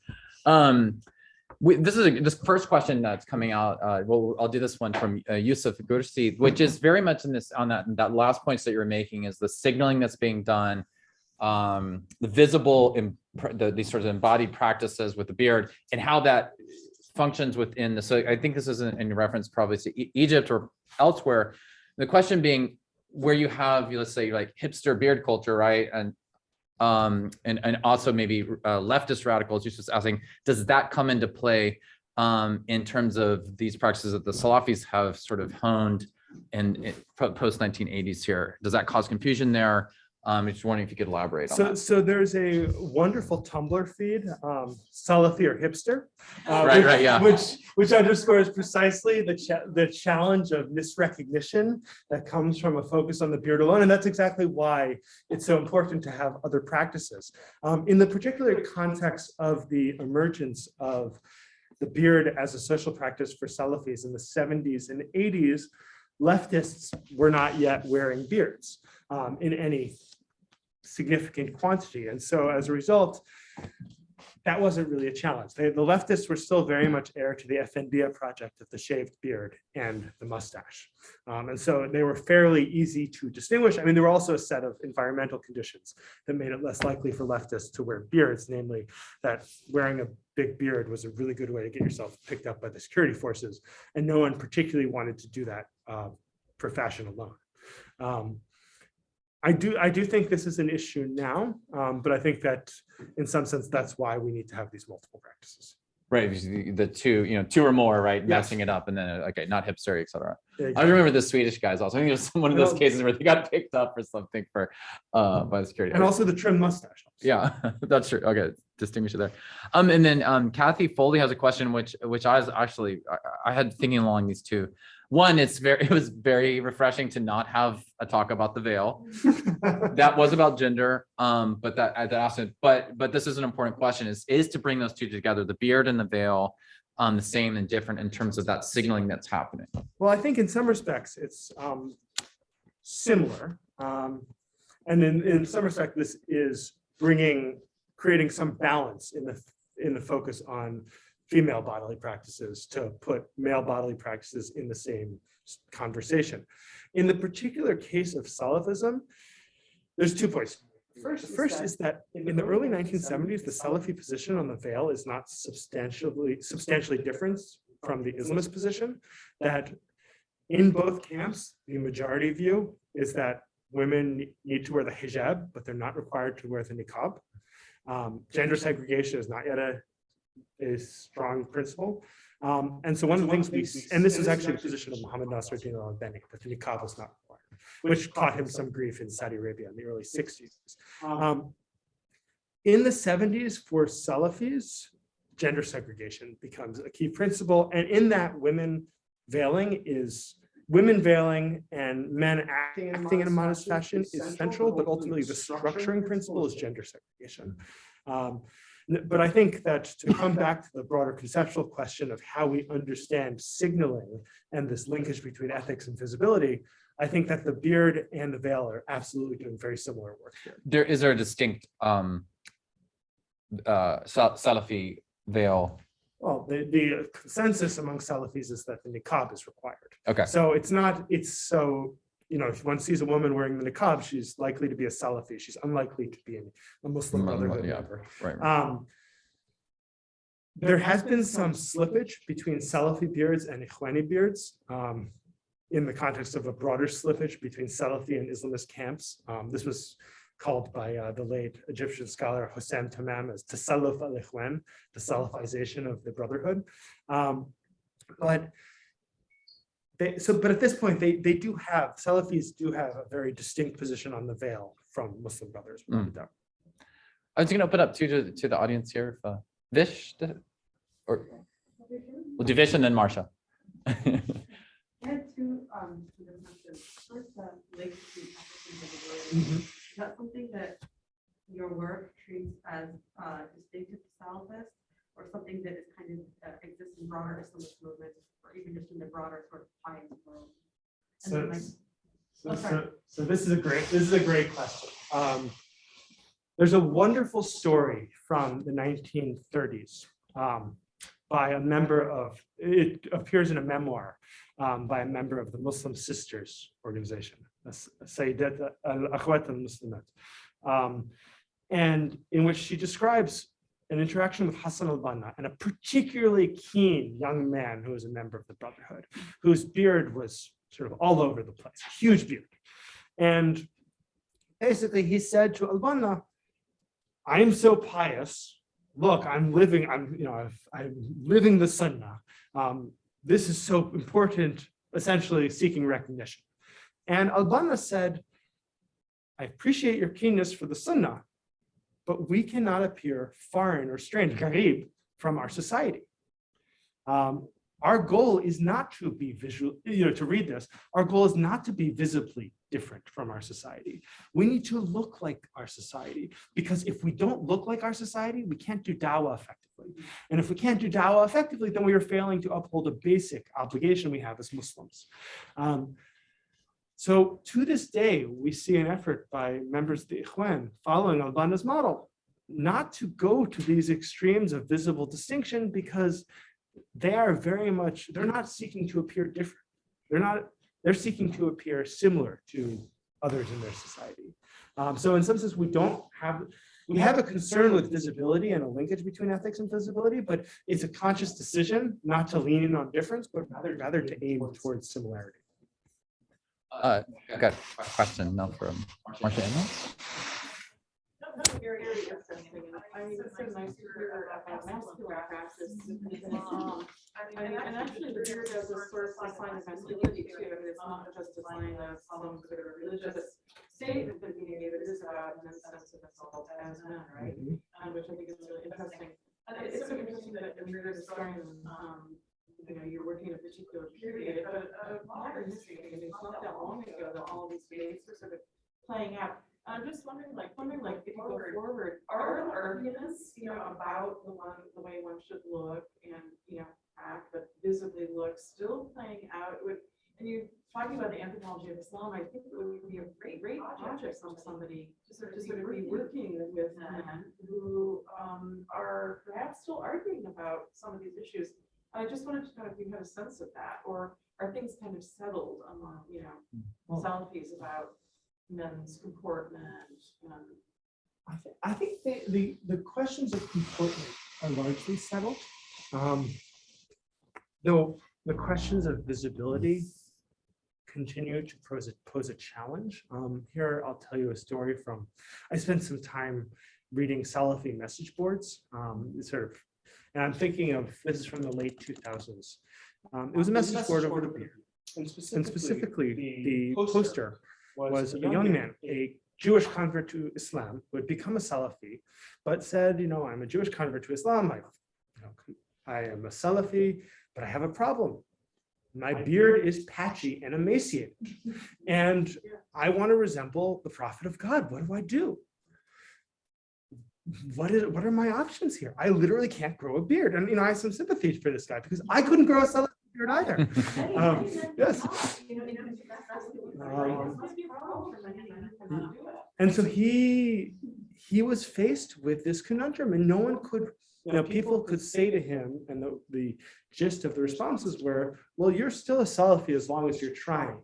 This first question that's coming out. I'll do this one from Yusuf Gursi, which is very much in this on that last points that you're making is the signaling that's being done, the visible, these sorts of embodied practices with the beard, and how that functions within the. So I think this is in reference probably to Egypt or elsewhere. The question being, where you have, let's say, like hipster beard culture, right? And and also maybe leftist radicals, just asking, does that come into play in terms of these practices that the Salafis have sort of honed in post 1980s here? Does that cause confusion there? I'm just wondering if you could elaborate on that. So there's a wonderful Tumblr feed, Salafi or Hipster, which underscores precisely the challenge of misrecognition that comes from a focus on the beard alone. And that's exactly why it's so important to have other practices. In the particular context of the emergence of the beard as a social practice for Salafis in the 70s and 80s, leftists were not yet wearing beards in any significant quantity. And so as a result, that wasn't really a challenge. The leftists were still very much heir to the Effendiya project of the shaved beard and the mustache. And so they were fairly easy to distinguish. I mean, there were also a set of environmental conditions that made it less likely for leftists to wear beards, namely that wearing a big beard was a really good way to get yourself picked up by the security forces. And no one particularly wanted to do that for fashion alone. I do think this is an issue now, but I think that in some sense, that's why we need to have these multiple practices. Right, the two, two or more, right, messing it up, and then, okay, not hipster, et cetera. I remember the Swedish guys also. I think it was one of those cases where they got picked up for something by the security. And also the trim mustache. Yeah, that's true. Okay, distinguish it there. And then Kathy Foley has a question, which I was actually, I had thinking along these two. One, it was very refreshing to not have a talk about the veil. That was about gender, but this is an important question: is to bring those two together, the beard and the veil, the same and different in terms of that signaling that's happening. Well, I think in some respects it's similar, and in some respect this is creating some balance in the focus on female bodily practices to put male bodily practices in the same conversation. In the particular case of Salafism, there's 2 points. First is that in the early 1970s, the Salafi position on the veil is not substantially different from the Islamist position. That in both camps, the majority view is that women need to wear the hijab, but they're not required to wear the niqab. Gender segregation is not yet a strong principle. And so one of the things and this is actually the position of Muhammad Nasruddin al-Albani, that the niqab was not required, which caught him some grief in Saudi Arabia in the early 60s. In the 70s, for Salafis, gender segregation becomes a key principle. And in that, women veiling and men acting in a modest fashion is central, but ultimately the structuring principle is gender segregation. But I think that to come back to the broader conceptual question of how we understand signaling and this linkage between ethics and visibility, I think that the beard and the veil are absolutely doing very similar work here. Is there a distinct Salafi veil? Well, the consensus among Salafis is that the niqab is required. Okay. So if one sees a woman wearing the niqab, she's likely to be a Salafi. She's unlikely to be a Muslim Brotherhood member. Right. There has been some slippage between Salafi beards and Ikhwani beards in the context of a broader slippage between Salafi and Islamist camps. This was called by the late Egyptian scholar Hossein Tamam as Tasalluf al-Ikhwan, the Salafization of the Brotherhood. But at this point, Salafis do have a very distinct position on the veil from Muslim brothers. I was going to open up to the audience here. If Vish, or we'll do Vish and then Marsha. I had two questions. First, link to African. Is that something that your work treats as distinctive to Salafist, or something that is kind of exists in broader Islamist movements, or even just in the broader sort of piety world? So this is a great question. There's a wonderful story from the 1930s by a member of, it appears in a memoir by a member of the Muslim Sisters organization, Sayyidat al-Akhwat al-Muslimat, and in which she describes an interaction with Hassan al-Banna and a particularly keen young man who was a member of the Brotherhood, whose beard was sort of all over the place, huge beard. And basically he said to al-Banna, I'm so pious. Look, I'm living the Sunna. This is so important, essentially seeking recognition. And Al-Banna said, I appreciate your keenness for the Sunnah, but we cannot appear foreign or strange, gharib, from our society. Our goal is not to be visual, to read this. Our goal is not to be visibly different from our society. We need to look like our society, because if we don't look like our society, we can't do dawah effectively. And if we can't do dawah effectively, then we are failing to uphold a basic obligation we have as Muslims. So to this day, we see an effort by members of the Ikhwan following Al-Banna's model, not to go to these extremes of visible distinction, because they are they're not seeking to appear different. They're seeking to appear similar to others in their society. So in some sense, we have a concern with visibility and a linkage between ethics and visibility, but it's a conscious decision not to lean in on difference, but rather to aim towards similarity. I got a question now from Marsha. Very interesting. I mean, it's so nice to hear about masculine practice. And actually the beard as a sort of sign of masculinity too. I mean, it's not just a sign of some sort of religious statement, but it is about men's sense of self as men, right? Which I think is really interesting. And it's so interesting that the beard is starting, you're working in a particular period, but modern history, I mean, it's not that long ago that all of these debates were sort of playing out. I'm just wondering, if you go forward, are there arguments, about the way one should look and, act, but visibly look, still playing out? And you talking about the anthropology of Islam, I think it would be a great project for somebody to sort of be working with men who are perhaps still arguing about some of these issues. I just wanted to know if you have a sense of that, or are things kind of settled among, Salafis about men's comportment? I think the questions of comportment are largely settled. Though the questions of visibility continue to pose a challenge. Here, I'll tell you a story I spent some time reading Salafi message boards, and I'm thinking of, this is from the late 2000s. It was a message board over the beard. And specifically, the poster was a young man, a Jewish convert to Islam, who had become a Salafi, but said, I'm a Jewish convert to Islam. I am a Salafi, but I have a problem. My beard is patchy and emaciated, and I want to resemble the Prophet of God. What do I do? What are my options here? I literally can't grow a beard. And I have some sympathy for this guy, because I couldn't grow a Salafi beard either. Yes. And so he was faced with this conundrum, and no one could, people could say to him, and the gist of the responses were, well, you're still a Salafi as long as you're trying.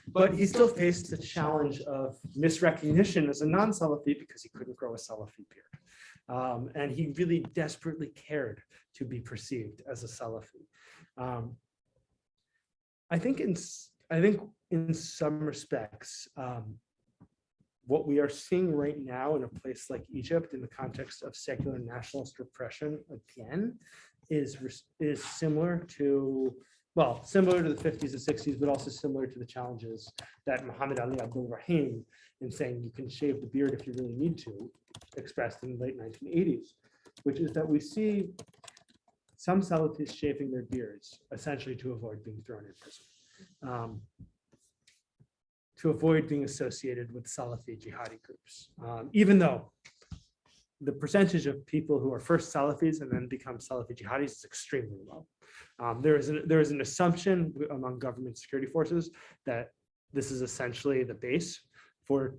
But he still faced the challenge of misrecognition as a non-Salafi because he couldn't grow a Salafi beard. And he really desperately cared to be perceived as a Salafi. I think in some respects, what we are seeing right now in a place like Egypt, in the context of secular nationalist repression, again, is similar to the 50s and 60s, but also similar to the challenges that Muhammad Ali Abdul Rahim, in saying you can shave the beard if you really need to, expressed in the late 1980s, which is that we see some Salafis shaving their beards, essentially to avoid being thrown in prison, to avoid being associated with Salafi jihadi groups, even though the percentage of people who are first Salafis and then become Salafi jihadis is extremely low. There is an assumption among government security forces that this is essentially the base for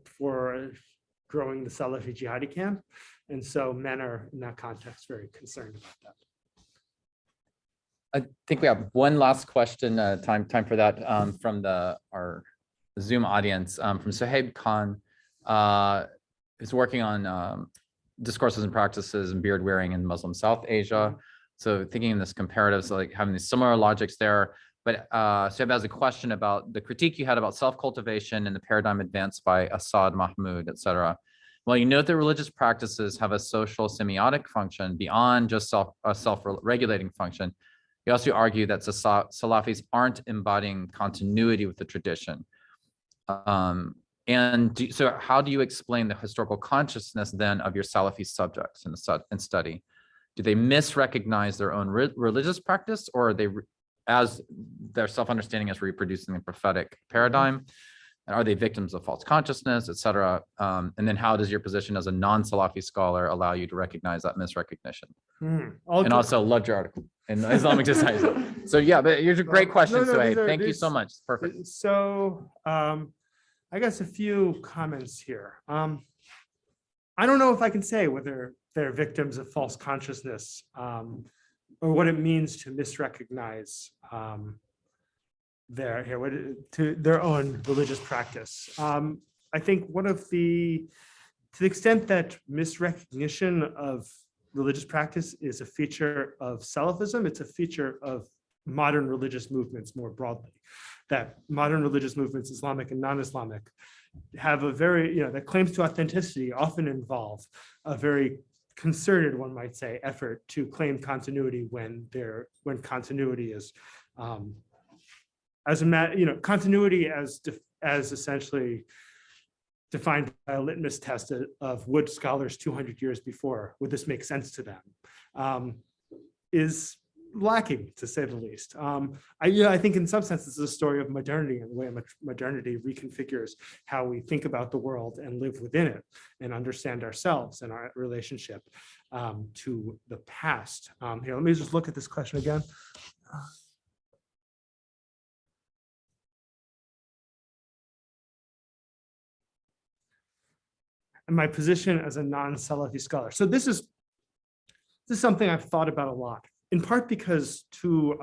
growing the Salafi jihadi camp, and so men are in that context very concerned about that. I think we have one last question, time for that, from our Zoom audience, from Suhaib Khan, who's working on discourses and practices and beard wearing in Muslim South Asia. So thinking in this comparative, so like having these similar logics there. But Suhaib has a question about the critique you had about self-cultivation and the paradigm advanced by Assad Mahmoud, et cetera. While you note that religious practices have a social semiotic function beyond just a self-regulating function, you also argue that Salafis aren't embodying continuity with the tradition. So how do you explain the historical consciousness then of your Salafi subjects in study? Do they misrecognize their own religious practice, or are they, as their self-understanding is reproducing the prophetic paradigm? And are they victims of false consciousness, et cetera? And then how does your position as a non-Salafi scholar allow you to recognize that misrecognition? And also loved your article in Islamic Society. So yeah, but here's a great question, Suhaib. Thank you so much. Perfect. So I guess a few comments here. I don't know if I can say whether they're victims of false consciousness or what it means to misrecognize their own religious practice. I think to the extent that misrecognition of religious practice is a feature of Salafism, it's a feature of modern religious movements more broadly. That modern religious movements, Islamic and non-Islamic, have a very, that claims to authenticity often involve a very concerted, one might say, effort to claim continuity when continuity is continuity as essentially defined by a litmus test of would scholars 200 years before, would this make sense to them, is lacking, to say the least. I think in some sense this is a story of modernity and the way in which modernity reconfigures how we think about the world and live within it and understand ourselves and our relationship to the past. Here, let me just look at this question again. And my position as a non-Salafi scholar. So this is something I've thought about a lot, in part because to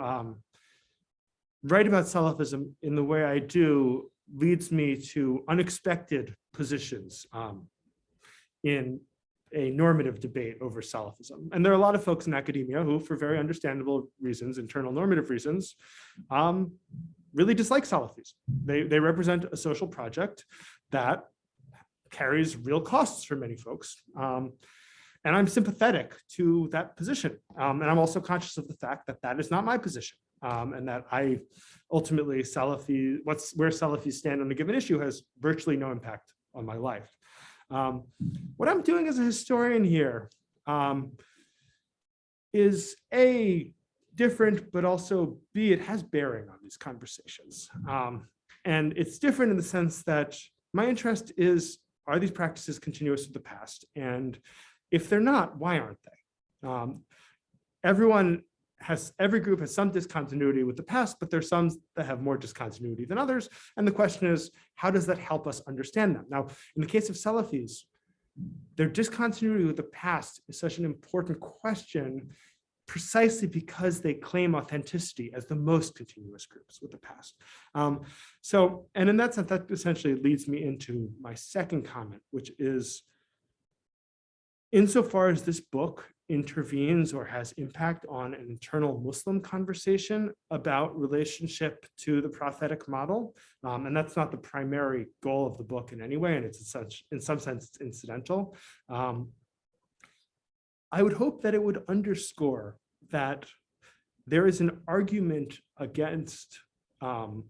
write about Salafism in the way I do leads me to unexpected positions in a normative debate over Salafism. And there are a lot of folks in academia who, for very understandable reasons, internal normative reasons, really dislike Salafis. They represent a social project that carries real costs for many folks. And I'm sympathetic to that position. And I'm also conscious of the fact that that is not my position. And that I ultimately, where Salafis stand on a given issue has virtually no impact on my life. What I'm doing as a historian here is A, different, but also B, it has bearing on these conversations. And it's different in the sense that my interest is, are these practices continuous with the past? And if they're not, why aren't they? Every group has some discontinuity with the past, but there's some that have more discontinuity than others. And the question is, how does that help us understand them? Now, in the case of Salafis, their discontinuity with the past is such an important question precisely because they claim authenticity as the most continuous groups with the past. And in that sense, that essentially leads me into my second comment, which is, insofar as this book intervenes or has impact on an internal Muslim conversation about relationship to the prophetic model, and that's not the primary goal of the book in any way, and in some sense it's incidental, I would hope that it would underscore that there is an argument against the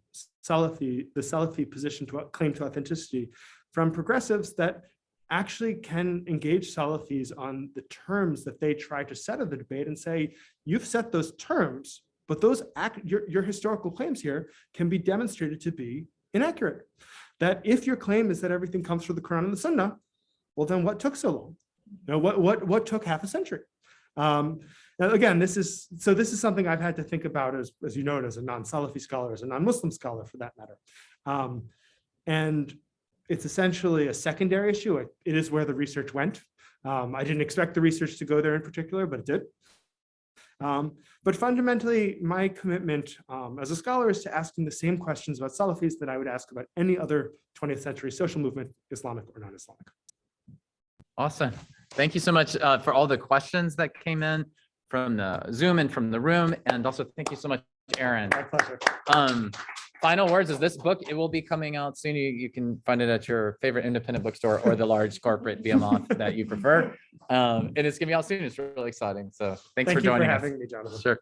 Salafi position to claim to authenticity from progressives that actually can engage Salafis on the terms that they try to set of the debate and say, you've set those terms, but your historical claims here can be demonstrated to be inaccurate. That if your claim is that everything comes from the Quran and the Sunna, well, then what took so long? What took half a century? Now, again, this is something I've had to think about as you know, as a non-Salafi scholar, as a non-Muslim scholar for that matter. And it's essentially a secondary issue. It is where the research went. I didn't expect the research to go there in particular, but it did. But fundamentally, my commitment as a scholar is to asking the same questions about Salafis that I would ask about any other 20th century social movement, Islamic or non-Islamic. Awesome. Thank you so much for all the questions that came in from the Zoom and from the room. And also thank you so much, Aaron. My pleasure. final words is this book, it will be coming out soon. You can find it at your favorite independent bookstore or the large corporate behemoth that you prefer. And it's gonna be out soon. It's really exciting. So thanks for Thank you for joining us. having me, Jonathan. Sure.